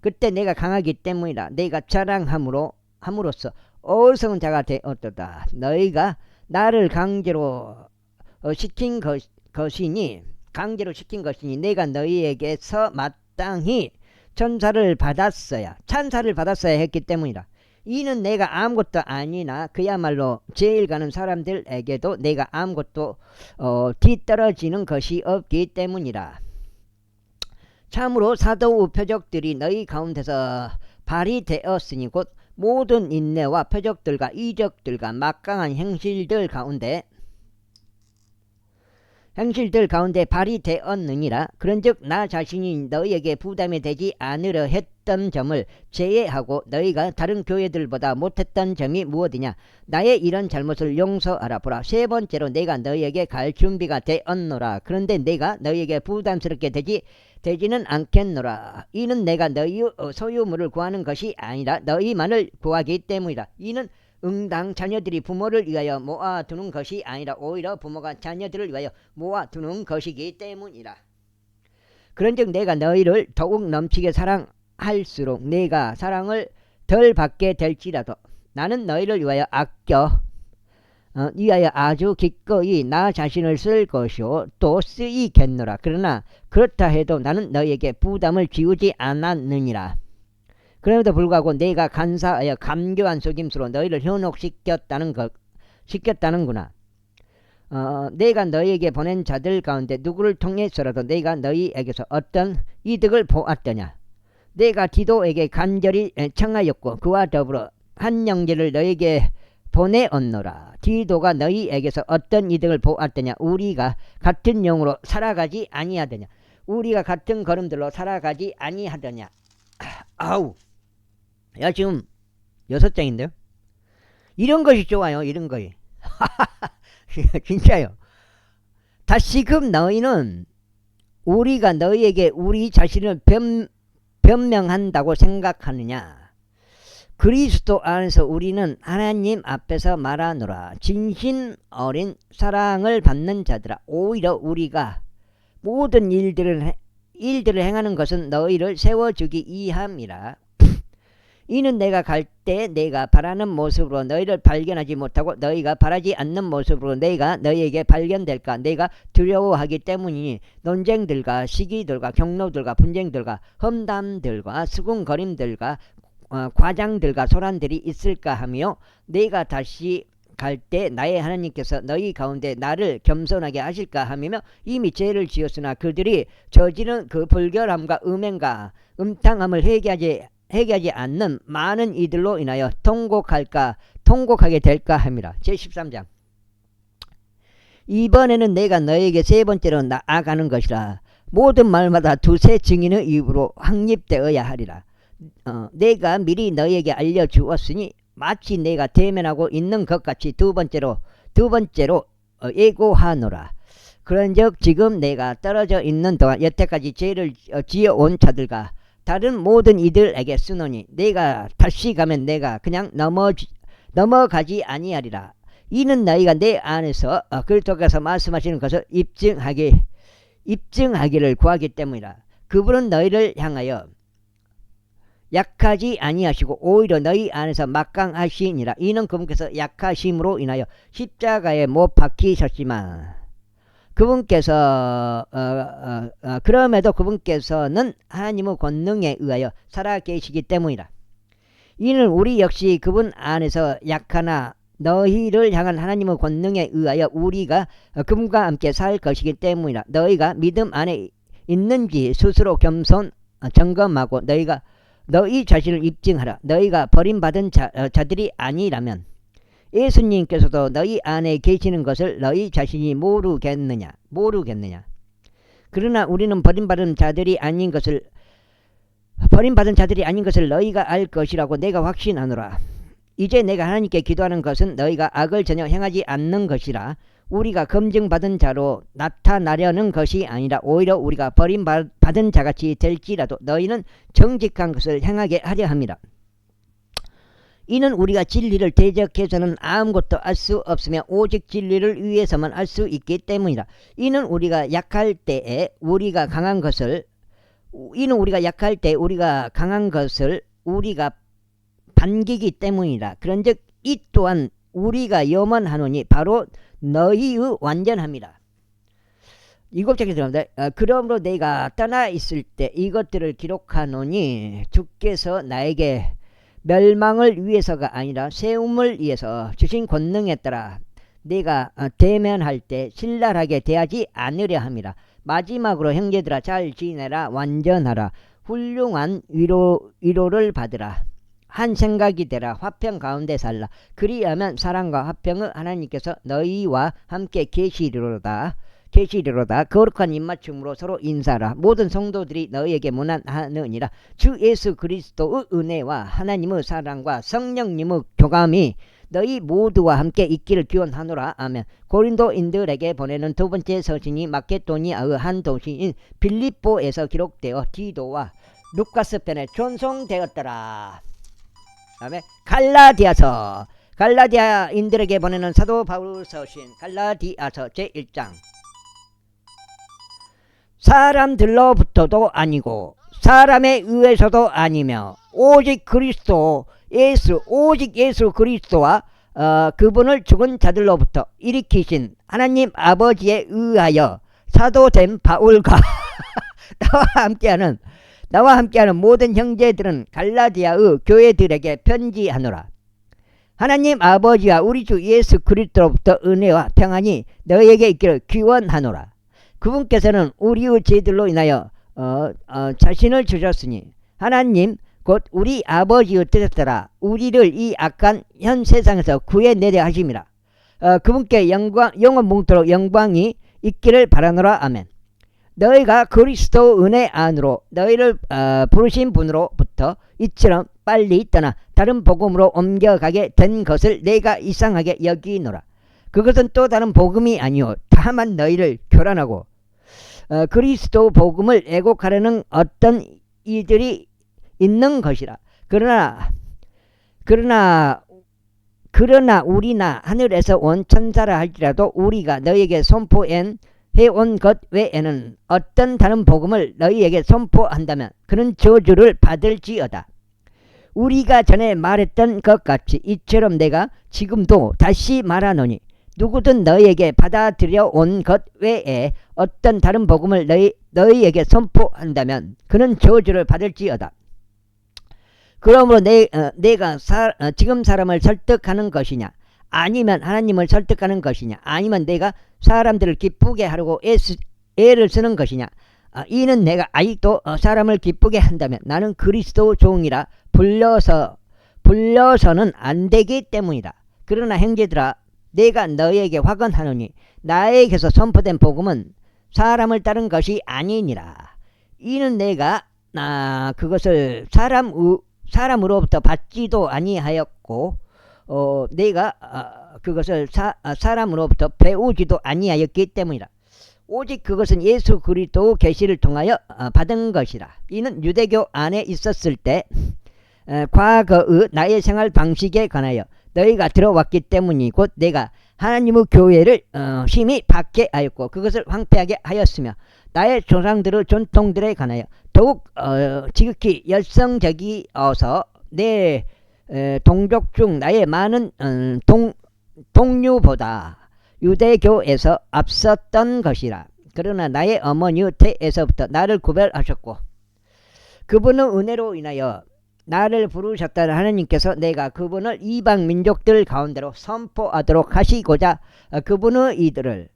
그때 내가 강하기 때문이라. 내가 자랑함으로써 어리석은 자가 되었도다. 너희가 나를 강제로 시킨 것이니 내가 너희에게서 마땅히 찬사를 받았어야 했기 때문이라. 이는 내가 아무것도 아니나 그야말로 제일 가는 사람들에게도 내가 아무것도 뒤떨어지는 것이 없기 때문이라. 참으로 사도의 표적들이 너희 가운데서 발휘되었으니 곧 모든 인내와 표적들과 이적들과 막강한 행실들 가운데 발휘되었느니라. 그런즉 나 자신이 너희에게 부담이 되지 않으려 했던 점을 제외하고 너희가 다른 교회들보다 못했던 점이 무엇이냐. 나의 이런 잘못을 용서하라. 보라, 3번째로 내가 너희에게 갈 준비가 되었노라. 그런데 내가 너희에게 부담스럽게 되지는 않겠노라. 이는 내가 너희의 소유물을 구하는 것이 아니라 너희만을 구하기 때문이라. 이는 응당 자녀들이 부모를 위하여 모아두는 것이 아니라 오히려 부모가 자녀들을 위하여 모아두는 것이기 때문이라. 그런즉 내가 너희를 더욱 넘치게 사랑할수록 내가 사랑을 덜 받게 될지라도 나는 너희를 위하여 아주 기꺼이 나 자신을 쓸 것이요 또 쓰이겠노라. 그러나 그렇다 해도 나는 너희에게 부담을 지우지 않았느니라. 그럼에도 불구하고 내가 간사하여 감교한 속임수로 너희를 현혹시켰다는구나. 내가 너희에게 보낸 자들 가운데 누구를 통해서라도 내가 너희에게서 어떤 이득을 보았더냐. 내가 디도에게 간절히 청하였고 그와 더불어 한 형제를 너희에게 보내었노라. 디도가 너희에게서 어떤 이득을 보았더냐. 우리가 같은 영으로 살아가지 아니하더냐. 우리가 같은 걸음들로 살아가지 아니하더냐. 아우, 야, 지금 6장인데요. 이런 것이 좋아요. 이런 것이. 진짜요. 다시금 너희는 우리가 너희에게 우리 자신을 변명한다고 생각하느냐. 그리스도 안에서 우리는 하나님 앞에서 말하노라. 진심 어린 사랑을 받는 자들아, 오히려 우리가 모든 일들을 행하는 것은 너희를 세워주기 위함이라. 이는 내가 갈 때 내가 바라는 모습으로 너희를 발견하지 못하고 너희가 바라지 않는 모습으로 내가 너희에게 발견될까 내가 두려워하기 때문이니 논쟁들과 시기들과 경로들과 분쟁들과 험담들과 수군거림들과 과장들과 소란들이 있을까 하며 내가 다시 갈 때 나의 하나님께서 너희 가운데 나를 겸손하게 하실까 하며 이미 죄를 지었으나 그들이 저지른 그 불결함과 음행과 음탕함을 회개하지 않는 많은 이들로 인하여 통곡하게 될까 함이라. 제13장. 이번에는 내가 너에게 3번째로 나아가는 것이라. 모든 말마다 두세 증인의 입으로 확립되어야 하리라. 내가 미리 너에게 알려주었으니 마치 내가 대면하고 있는 것 같이 두 번째로 예고하노라. 그런즉 지금 내가 떨어져 있는 동안 여태까지 죄를 지어온 자들과 다른 모든 이들에게 쓰노니 내가 다시 가면 내가 그냥 넘어가지 아니하리라. 이는 너희가 내 안에서 그리스도께서 말씀하시는 것을 입증하기를 구하기 때문이라. 그분은 너희를 향하여 약하지 아니하시고 오히려 너희 안에서 막강하시니라. 이는 그분께서 약하심으로 인하여 십자가에 못 박히셨지만 그럼에도 그분께서는 하나님의 권능에 의하여 살아계시기 때문이라. 이는 우리 역시 그분 안에서 약하나 너희를 향한 하나님의 권능에 의하여 우리가 그분과 함께 살 것이기 때문이라. 너희가 믿음 안에 있는지 스스로 겸손 점검하고 너희 자신을 입증하라. 너희가 버림받은 자들이 아니라면 예수님께서도 너희 안에 계시는 것을 너희 자신이 모르겠느냐. 그러나 우리는 버림받은 자들이 아닌 것을 너희가 알 것이라고 내가 확신하노라. 이제 내가 하나님께 기도하는 것은 너희가 악을 전혀 행하지 않는 것이라 우리가 검증받은 자로 나타나려는 것이 아니라 오히려 우리가 버림받은 자같이 될지라도 너희는 정직한 것을 행하게 하려 함이라. 이는 우리가 진리를 대적해서는 아무것도 알 수 없으며 오직 진리를 위해서만 알 수 있기 때문이라. 이는 우리가 약할 때 우리가 강한 것을 우리가 반기기 때문이라. 그런즉 이 또한 우리가 염원하노니 바로 너희의 완전함이라. 7절에 들어갑니다. 그러므로 내가 떠나 있을 때 이것들을 기록하노니 주께서 나에게 멸망을 위해서가 아니라 세움을 위해서 주신 권능에 따라 내가 대면할 때 신랄하게 대하지 않으려 함이라. 마지막으로 형제들아 잘 지내라. 완전하라. 훌륭한 위로를 받으라. 한 생각이 되라. 화평 가운데 살라. 그리하면 사랑과 화평의 하나님께서 너희와 함께 계시리로다. 거룩한 입맞춤으로 서로 인사라. 모든 성도들이 너희에게 문안하느니라. 주 예수 그리스도의 은혜와 하나님의 사랑과 성령님의 교감이 너희 모두와 함께 있기를 기원하노라. 아멘. 고린도인들에게 보내는 두 번째 서신이 마케도니아의 한 도시인 빌립보에서 기록되어 디도와 루카스 편에 전송되었더라. 다음에 갈라디아인들에게 보내는 사도 바울 서신 갈라디아서 제1장. 사람들로부터도 아니고 사람에 의해서도 아니며 오직 예수 그리스도와 그분을 죽은 자들로부터 일으키신 하나님 아버지에 의하여 사도된 바울과 나와 함께하는 모든 형제들은 갈라디아의 교회들에게 편지하노라. 하나님 아버지와 우리 주 예수 그리스도로부터 은혜와 평안이 너희에게 있기를 기원하노라. 그분께서는 우리의 죄들로 인하여 자신을 주셨으니 하나님 곧 우리 아버지의 뜻에 따라 우리를 이 악한 현 세상에서 구해내려 하심이라. 그분께 영원 뭉토록 영광이 있기를 바라노라. 아멘. 너희가 그리스도 은혜 안으로 너희를 부르신 분으로부터 이처럼 빨리 떠나 다른 복음으로 옮겨가게 된 것을 내가 이상하게 여기노라. 그것은 또 다른 복음이 아니요 다만 너희를 교란하고 그리스도 복음을 애곡하려는 어떤 이들이 있는 것이라. 그러나 우리나 하늘에서 온 천사라 할지라도 우리가 너희에게 선포해온 것 외에는 어떤 다른 복음을 너희에게 선포한다면 그는 저주를 받을지어다. 우리가 전에 말했던 것 같이 이처럼 내가 지금도 다시 말하노니 누구든 너희에게 받아들여 온 것 외에 어떤 다른 복음을 너희에게 선포한다면 그는 저주를 받을지어다. 그러므로 내가 지금 사람을 설득하는 것이냐 아니면 하나님을 설득하는 것이냐 아니면 내가 사람들을 기쁘게 하려고 애를 쓰는 것이냐 이는 내가 아직도 사람을 기쁘게 한다면 나는 그리스도 종이라 불려서는 안 되기 때문이다. 그러나 형제들아 내가 너희에게 확언하노니 나에게서 선포된 복음은 사람을 따른 것이 아니니라. 이는 내가 그것을 사람으로부터 받지도 아니하였고 내가 그것을 사람으로부터 배우지도 아니하였기 때문이라. 오직 그것은 예수 그리스도 계시를 통하여 받은 것이라. 이는 유대교 안에 있었을 때 과거의 나의 생활 방식에 관하여 너희가 들어왔기 때문이 곧 내가 하나님의 교회를 심히 받게 하였고 그것을 황폐하게 하였으며 나의 조상들의 전통들에 관하여 더욱 지극히 열성적이어서 내 동족 중 나의 많은 동료보다 유대교에서 앞섰던 것이라. 그러나 나의 어머니의 태에서부터 나를 구별하셨고 그분의 은혜로 인하여 나를 부르셨다는 하나님께서 내가 그분을 이방 민족들 가운데로 선포하도록 하시고자 그분의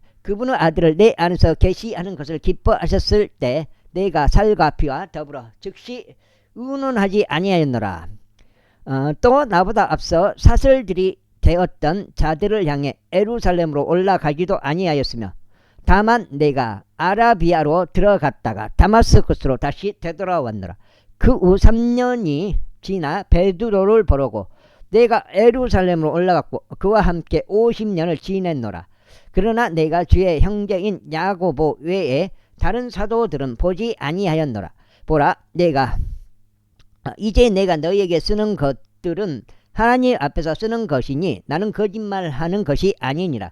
아들을 내 안에서 계시하는 것을 기뻐하셨을 때 내가 살과 피와 더불어 즉시 의논하지 아니하였노라. 또 나보다 앞서 사슬들이 되었던 자들을 향해 예루살렘으로 올라가기도 아니하였으며 다만 내가 아라비아로 들어갔다가 다마스쿠스로 다시 되돌아왔노라. 그 후 3년이 지나 베드로를 보려고 내가 예루살렘으로 올라갔고 그와 함께 50년을 지냈노라. 그러나 내가 주의 형제인 야고보 외에 다른 사도들은 보지 아니하였노라. 보라, 이제 내가 너희에게 쓰는 것들은 하나님 앞에서 쓰는 것이니 나는 거짓말하는 것이 아니니라.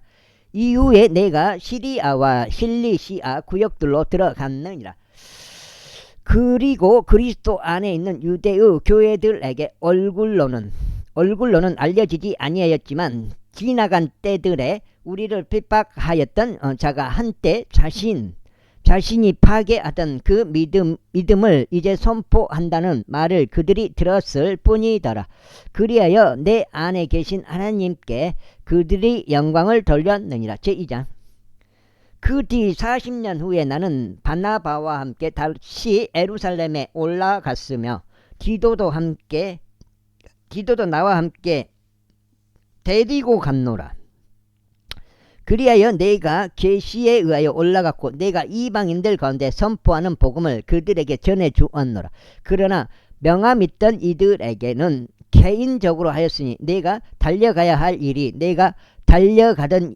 이후에 내가 시리아와 실리시아 구역들로 들어갔느니라. 그리고 그리스도 안에 있는 유대의 교회들에게 얼굴로는 알려지지 아니하였지만 지나간 때들에 우리를 핍박하였던 자가 한때 자신이 파괴하던 그 믿음을 이제 선포한다는 말을 그들이 들었을 뿐이더라. 그리하여 내 안에 계신 하나님께 그들이 영광을 돌렸느니라. 제2장. 그 뒤 40년 후에 나는 바나바와 함께 다시 예루살렘에 올라갔으며 디도도 나와 함께 데리고 갔노라. 그리하여 내가 계시에 의하여 올라갔고 내가 이방인들 가운데 선포하는 복음을 그들에게 전해 주었노라. 그러나 명함있던 이들에게는 개인적으로 하였으니 내가 달려가야 할 일이 내가 달려가던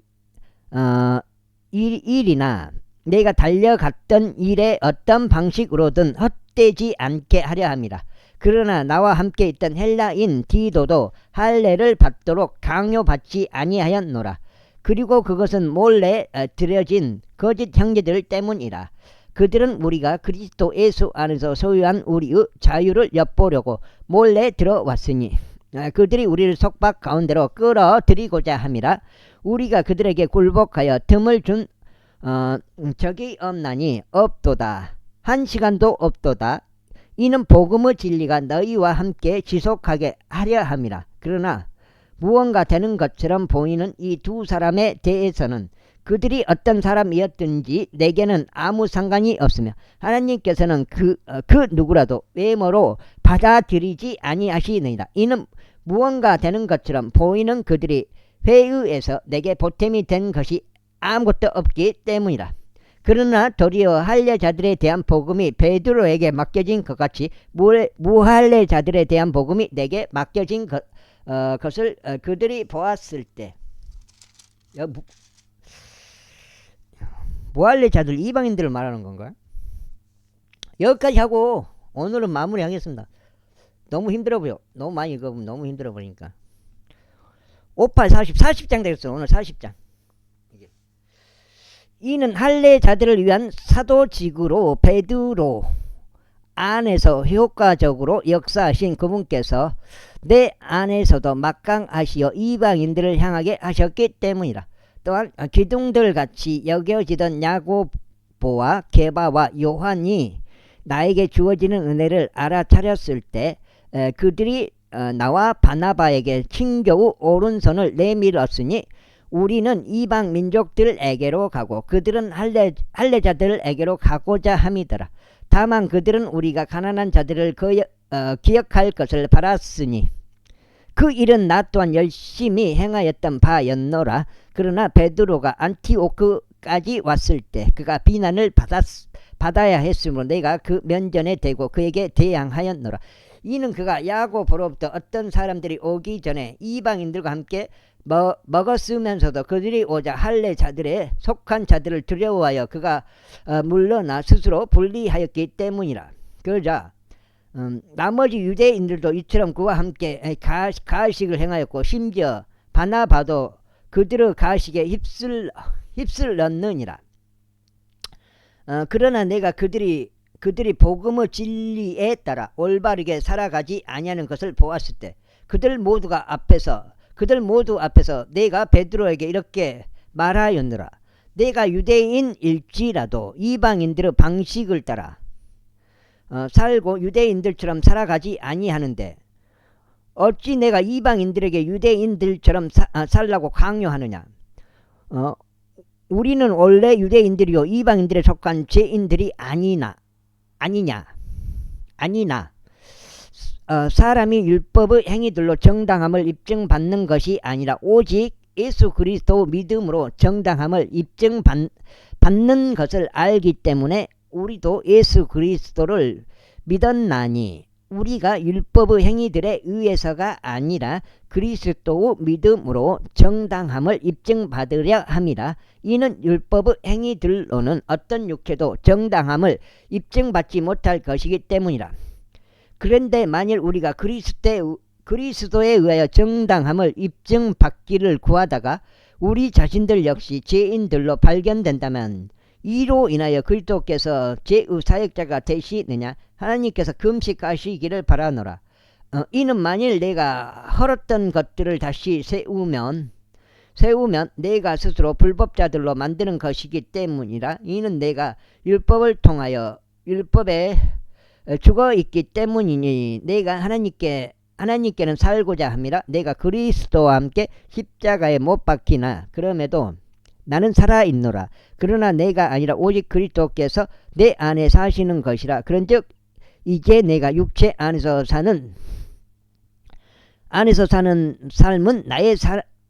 일이나 내가 달려갔던 일의 어떤 방식으로든 헛되지 않게 하려 함이라. 그러나 나와 함께 있던 헬라인 디도도 할례를 받도록 강요받지 아니하였노라. 그리고 그것은 몰래 들여진 거짓 형제들 때문이라. 그들은 우리가 그리스도 예수 안에서 소유한 우리의 자유를 엿보려고 몰래 들어왔으니 그들이 우리를 속박 가운데로 끌어들이고자 함이라. 우리가 그들에게 굴복하여 틈을 준 적이 없나니 없도다. 한 시간도 없도다. 이는 복음의 진리가 너희와 함께 지속하게 하려 함이라. 그러나 무언가 되는 것처럼 보이는 이 두 사람에 대해서는 그들이 어떤 사람이었든지 내게는 아무 상관이 없으며 하나님께서는 그 누구라도 외모로 받아들이지 아니하시느니라. 이는 무언가 되는 것처럼 보이는 그들이 회의에서 내게 보탬이 된 것이 아무것도 없기 때문이라. 그러나 도리어 할례자들에 대한 복음이 베드로에게 맡겨진 것 같이 무할례자들에 대한 복음이 내게 맡겨진 것을 그들이 보았을 때 무할례자들 이방인들을 말하는 건가? 여기까지 하고 오늘은 마무리하겠습니다. 너무 힘들어 보여. 너무 많이 읽어보면 너무 힘들어 보니까 58, 40장 되겠어. 오늘 40장. 이는 할례자들을 위한 사도직으로 베드로 안에서 효과적으로 역사하신 그분께서 내 안에서도 막강하시어 이방인들을 향하게 하셨기 때문이라. 또한 기둥들같이 여겨지던 야고보와 게바와 요한이 나에게 주어지는 은혜를 알아차렸을 때 그들이 나와 바나바에게 친교의 오른손을 내밀었으니 우리는 이방 민족들에게로 가고 그들은 할례자들에게로 가고자 함이더라. 다만 그들은 우리가 가난한 자들을 기억할 것을 바랐으니 그 일은 나 또한 열심히 행하였던 바였노라. 그러나 베드로가 안티오크까지 왔을 때 그가 비난을 받아야 했으므로 내가 그 면전에 대고 그에게 대항하였노라. 이는 그가 야고보로부터 어떤 사람들이 오기 전에 이방인들과 함께 먹었으면서도 그들이 오자 할례자들에 속한 자들을 두려워하여 그가 물러나 스스로 분리하였기 때문이라. 그러자 나머지 유대인들도 이처럼 그와 함께 가식을 행하였고 심지어 바나바도 그들의 가식에 휩쓸렀느니라. 그러나 내가 그들이 복음의 진리에 따라 올바르게 살아가지 아니하는 것을 보았을 때 그들 모두 앞에서 내가 베드로에게 이렇게 말하였노라. 내가 유대인일지라도 이방인들의 방식을 따라 살고 유대인들처럼 살아가지 아니하는데 어찌 내가 이방인들에게 유대인들처럼 살라고 강요하느냐. 우리는 원래 유대인들이요 이방인들에 속한 죄인들이 아니나 아니냐? 아니나 사람이 율법의 행위들로 정당함을 입증받는 것이 아니라 오직 예수 그리스도 믿음으로 정당함을 입증받는 것을 알기 때문에 우리도 예수 그리스도를 믿었나니 우리가 율법의 행위들에 의해서가 아니라 그리스도의 믿음으로 정당함을 입증받으려 함이라. 이는 율법의 행위들로는 어떤 육체도 정당함을 입증받지 못할 것이기 때문이라. 그런데 만일 우리가 그리스도에 의하여 정당함을 입증받기를 구하다가 우리 자신들 역시 죄인들로 발견된다면 이로 인하여 그리스도께서 죄의 사역자가 되시느냐? 하나님께서 금식하시기를 바라노라. 이는 만일 내가 헐었던 것들을 다시 세우면 내가 스스로 불법자들로 만드는 것이기 때문이라. 이는 내가 율법을 통하여 율법에 죽어 있기 때문이니 내가 하나님께는 살고자 함이라. 내가 그리스도와 함께 십자가에 못 박히나 그럼에도 나는 살아있노라. 그러나 내가 아니라 오직 그리스도께서 내 안에 사시는 것이라. 그런즉 이제 내가 육체 안에서 사는 삶은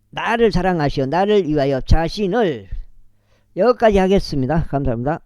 나를 사랑하시어 나를 위하여 자신을. 여기까지 하겠습니다. 감사합니다.